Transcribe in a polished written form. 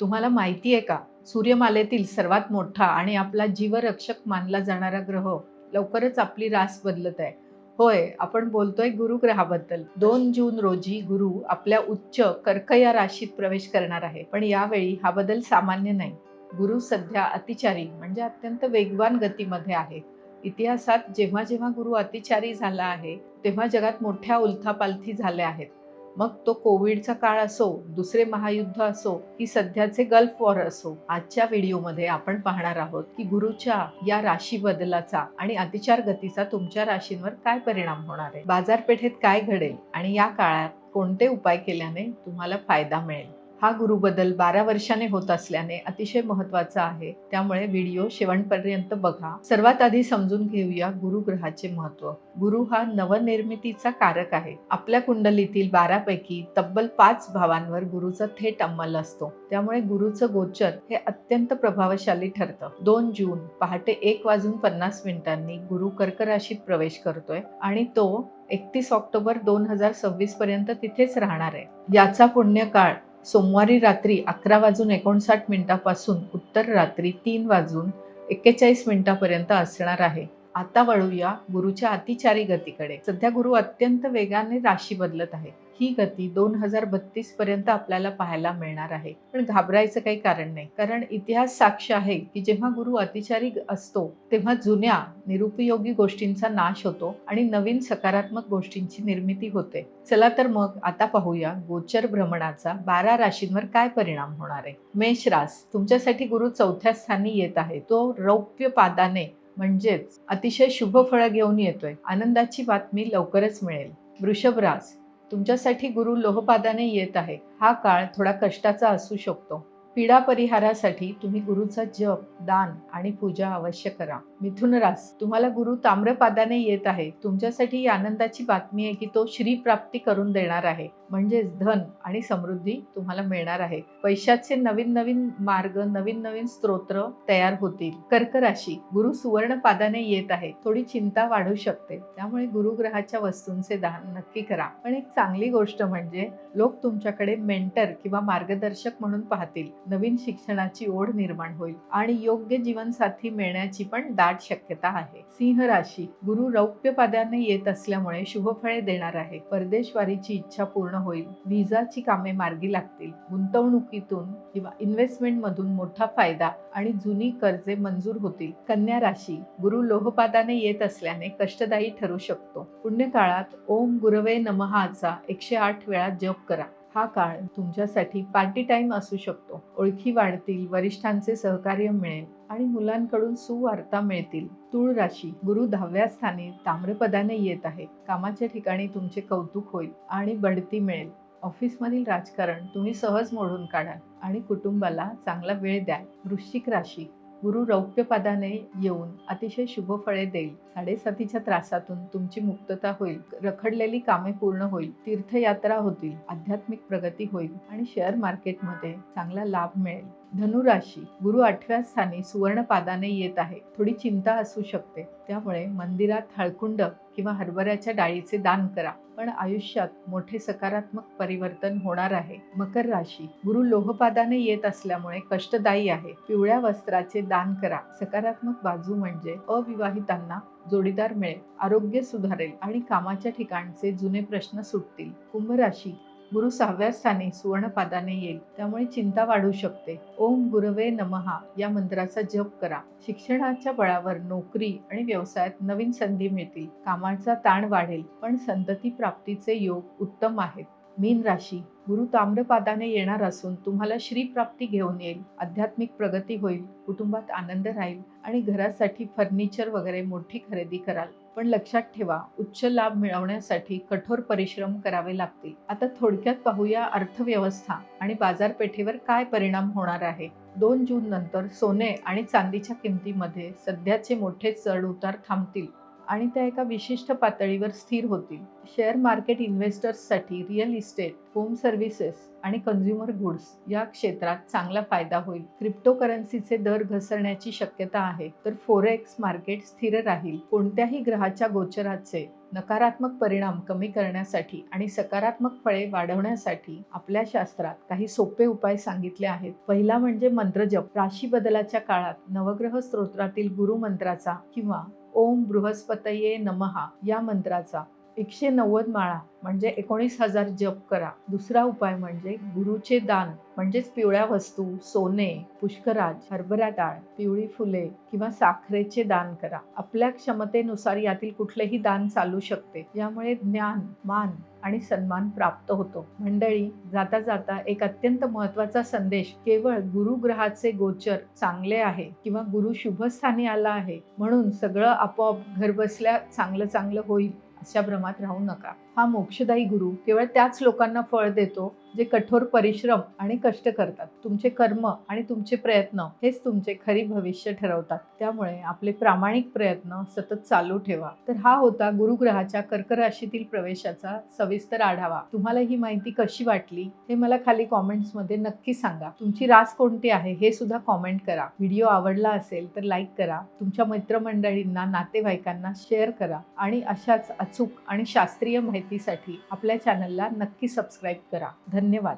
तुम्हाला माहिती आहे का? सूर्यमालेतील सर्वात मोठा आणि आपला जीवरक्षक मानला जाणारा ग्रह लवकरच आपली रास बदलत आहे. होय, आपण बोलतोय गुरु ग्रहाबद्दल. 2 जून रोजी गुरु आपल्या उच्च कर्क या राशीत प्रवेश करणार आहे. पण यावेळी हा बदल सामान्य नाही. गुरु सध्या अतिचारी म्हणजे अत्यंत वेगवान गतीमध्ये आहे. इतिहासात जेव्हा जेव्हा गुरु अतिचारी झाला आहे, तेव्हा जगात मोठ्या उलथापालथी झाल्या आहेत. मग तो कोविडचा काळ असो, दुसरे महायुद्ध असो की सध्याचे गल्फ वॉर असो. आजच्या व्हिडिओमध्ये आपण पाहणार आहोत की गुरुच्या या राशी बदलाचा आणि अतिचार गतीचा तुमच्या राशींवर काय परिणाम होणार आहे, बाजारपेठेत काय घडेल आणि या काळात कोणते उपाय केल्याने तुम्हाला फायदा मिळेल. हा गुरु बदल 12 वर्षाने होत असल्याने अतिशय महत्त्वाचा आहे, त्यामुळे व्हिडिओ शेवटपर्यंत बघा. सर्वात आधी समजून घेऊया गुरु ग्रहाचे महत्त्व. गुरु हा नवनिर्मितीचा कारक आहे. आपल्या कुंडलीतील 12 पैकी तब्बल 5 भावांवर गुरुचा थेट अंमल असतो. त्यामुळे गुरुचं गोचर हे अत्यंत प्रभावशाली ठरतं. 2 जून पहाटे 1:50 गुरु कर्क राशीत प्रवेश करतोय आणि तो 31 ऑक्टोबर 2026 पर्यंत तिथेच राहणार आहे. याचा पुण्यकाळ सोमवारी रात्री 11:59 पासून उत्तर रात्री 3:41 पर्यंत असणार आहे. आता वळूया गुरुच्या अतिचारी गतीकडे. सध्या गुरु अत्यंत वेगाने राशी बदलत आहे. ही गती 2032 पर्यंत आपल्याला पाहायला मिळणार आहे. पण घाबरायचं काही कारण नाही, कारण इतिहास साक्ष आहे की जेव्हा गुरु अतिचारी असतो तेव्हा जुन्या निरुपयोगी गोष्टींचा नाश होतो आणि नवीन सकारात्मक गोष्टींची निर्मिती होते. चला तर मग आता पाहूया गोचर भ्रमणाचा 12 राशींवर काय परिणाम होणार आहे. मेष रास, तुमच्यासाठी गुरु 4थ्या स्थानी येत आहे. तो रौप्य पादाने म्हणजेच अतिशय शुभ फळ घेऊन येतोय. आनंदाची बातमी लवकरच मिळेल. वृषभ रास, तुमच्यासाठी गुरु लोहपादाने येत आहे. हा काळ थोडा कष्टाचा असू शकतो. पीडा परिहारासाठी तुम्ही गुरुचा जप, दान आणि पूजा अवश्य करा. मिथुन रास, तुम्हाला गुरु ताम्रपादाने येत आहे. तुमच्यासाठी ही आनंदाची बातमी आहे की तो श्री प्राप्ती करून देणार आहे, म्हणजेच धन आणि समृद्धी तुम्हाला मिळणार आहे. पैशाचे नवीन नवीन मार्ग, नवीन नवीन स्तोत्र तयार होतील. कर्क राशी, गुरु सुवर्ण पादाने येत आहे. थोडी चिंता वाढू शकते, त्यामुळे गुरुग्रहाच्या वस्तूंचे दान नक्की करा. पण एक चांगली गोष्ट म्हणजे लोक तुमच्याकडे मेंटर किंवा मार्गदर्शक म्हणून पाहतील. नवीन शिक्षणाची ओढ निर्माण होईल आणि योग्य जीवनसाथी मिळण्याची पण दाट शक्यता आहे. सिंह राशी, गुरु रौप्य पादाने येत असल्यामुळे शुभफळे देणार आहे. परदेशवारीची इच्छा पूर्ण होईल. विजाची कामे मार्गी लागतील. गुंतवणुकीतून किंवा इन्व्हेस्टमेंट मधून मोठा फायदा आणि जुनी कर्जे मंजूर होतील. कन्या राशी, गुरु लोहपादाने येत असल्याने कष्टदायी ठरू शकतो. पुण्यकाळात ओम गुरवे नमःचा 108 वेळा जप करा. हा काळ तुमच्यासाठी पार्टी टाइम असू शकतो. ओळखी वाढतील, वरिष्ठांचे सहकार्य मिळेल आणि मुलांकडून सुवार्ता मिळतील. तूळ राशी, गुरु 10व्या स्थानी ताम्रपदाने येत आहे. कामाच्या ठिकाणी तुमचे कौतुक होईल आणि बढती मिळेल. ऑफिसमधील राजकारण तुम्ही सहज मोडून काढाल आणि कुटुंबाला चांगला वेळ द्याल. वृश्चिक राशी, गुरु रौप्य पादाने येऊन अतिशय शुभ फळे देईल. साडेसातीच्या त्रासातून तुमची मुक्तता होईल. रखडलेली कामे पूर्ण होईल. तीर्थयात्रा होतील. आध्यात्मिक प्रगती होईल आणि शेअर मार्केटमध्ये चांगला लाभ मिळेल. धनु राशी, गुरु 8व्या स्थानी सुवर्ण पादाने येत आहे. थोडी चिंता असू शकते, त्यामुळे मंदिरात हळकुंड किंवा हरभऱ्याच्या डाळीचे दान करा. पण आयुष्यात मोठे सकारात्मक परिवर्तन होणार आहे. मकर राशी, गुरु लोहपादाने येत असल्यामुळे कष्टदायी आहे. पिवळ्या वस्त्राचे दान करा. सकारात्मक बाजू म्हणजे अविवाहितांना जोडीदार मिळेल, आरोग्य सुधारेल आणि कामाच्या ठिकाणचे जुने प्रश्न सुटतील. कुंभ राशी, गुरु 6व्या स्थानी सुवर्णपादाने येईल, त्यामुळे चिंता वाढू शकते. ओम गुरवे नमः या मंत्राचा जप करा. शिक्षणाच्या बळावर नोकरी आणि व्यवसायात नवीन संधी मिळतील. कामाचा ताण वाढेल, पण संतती प्राप्तीचे योग उत्तम आहेत. मीन राशी, गुरु ताम्रपादाने येणार असून तुम्हाला श्री प्राप्ती घेऊन येईल. आध्यात्मिक प्रगती होईल, कुटुंबात आनंद राहील आणि घरासाठी फर्निचर वगैरे मोठी खरेदी कराल. पण लक्षात ठेवा, उच्च लाभ मिळवण्यासाठी कठोर परिश्रम करावे लागतील. आता थोडक्यात पाहूया अर्थव्यवस्था आणि बाजारपेठेवर काय परिणाम होणार आहे. 2 जून नंतर सोने आणि चांदीच्या किमतीमध्ये सध्याचे मोठे चढ उतार थांबतील आणि त्या एका विशिष्ट पातळीवर स्थिर होतील. शेअर मार्केट इन्व्हेस्टर्ससाठी रिअल इस्टेट, होम सर्व्हिसेस आणि कन्झ्युमर गुड्स या क्षेत्रात चांगला फायदा होईल. क्रिप्टोकरन्सीचे दर घसरण्याची शक्यता आहे, तर फॉरेक्स मार्केट स्थिर राहील. कोणत्याही ग्रहाच्या गोचराचे नकारात्मक परिणाम कमी करण्यासाठी आणि सकारात्मक फळे वाढवण्यासाठी आपल्या शास्त्रात काही सोपे उपाय सांगितले आहेत. पहिला म्हणजे मंत्रजप. राशी बदलाच्या काळात नवग्रह स्तोत्रातील गुरुमंत्राचा किंवा ओम बृहस्पतये नमः या मंत्राचा 190 माळा म्हणजे 19,000 जप करा. दुसरा उपाय म्हणजे गुरुचे दान म्हणजेच पिवळ्या वस्तू, सोने, पुष्कराज, हरभरा डाळ, पिवळी फुले किंवा साखरेचे दान करा. आपल्या क्षमतेनुसार यातील कुठलेही दान चालू शकते. यामुळे ज्ञान, मान आणि सन्मान प्राप्त होतो. मंडळी, जाता जाता एक अत्यंत महत्त्वाचा संदेश. केवळ गुरुग्रहाचे गोचर चांगले आहे किंवा गुरु शुभस्थानी आला आहे म्हणून सगळं आपोआप घरबसल्या चांगलं होईल अशा भ्रमात राहू नका. हा मोक्षदायी गुरु केवळ त्याच लोकांना फळ देतो जे कठोर परिश्रम आणि कष्ट करतात. तुमचे कर्म आणि तुमचे प्रयत्न हेच तुमचे खरी भविष्य ठरवतात. त्यामुळे आपले प्रामाणिक प्रयत्न सतत चालू ठेवा. तर हा होता गुरुग्रहाच्या कर्क राशीतील प्रवेशाचा सविस्तर आढावा. तुम्हाला ही माहिती कशी वाटली हे मला खाली कॉमेंट्समध्ये नक्की सांगा. तुमची रास कोणती आहे हे सुद्धा कॉमेंट करा. व्हिडिओ आवडला असेल तर लाईक करा. तुमच्या मित्रमंडळींना, नातेवाईकांना शेअर करा आणि अशाच अचूक आणि शास्त्रीय माहितीसाठी आपल्या चॅनलला नक्की सबस्क्राईब करा. धन्यवाद.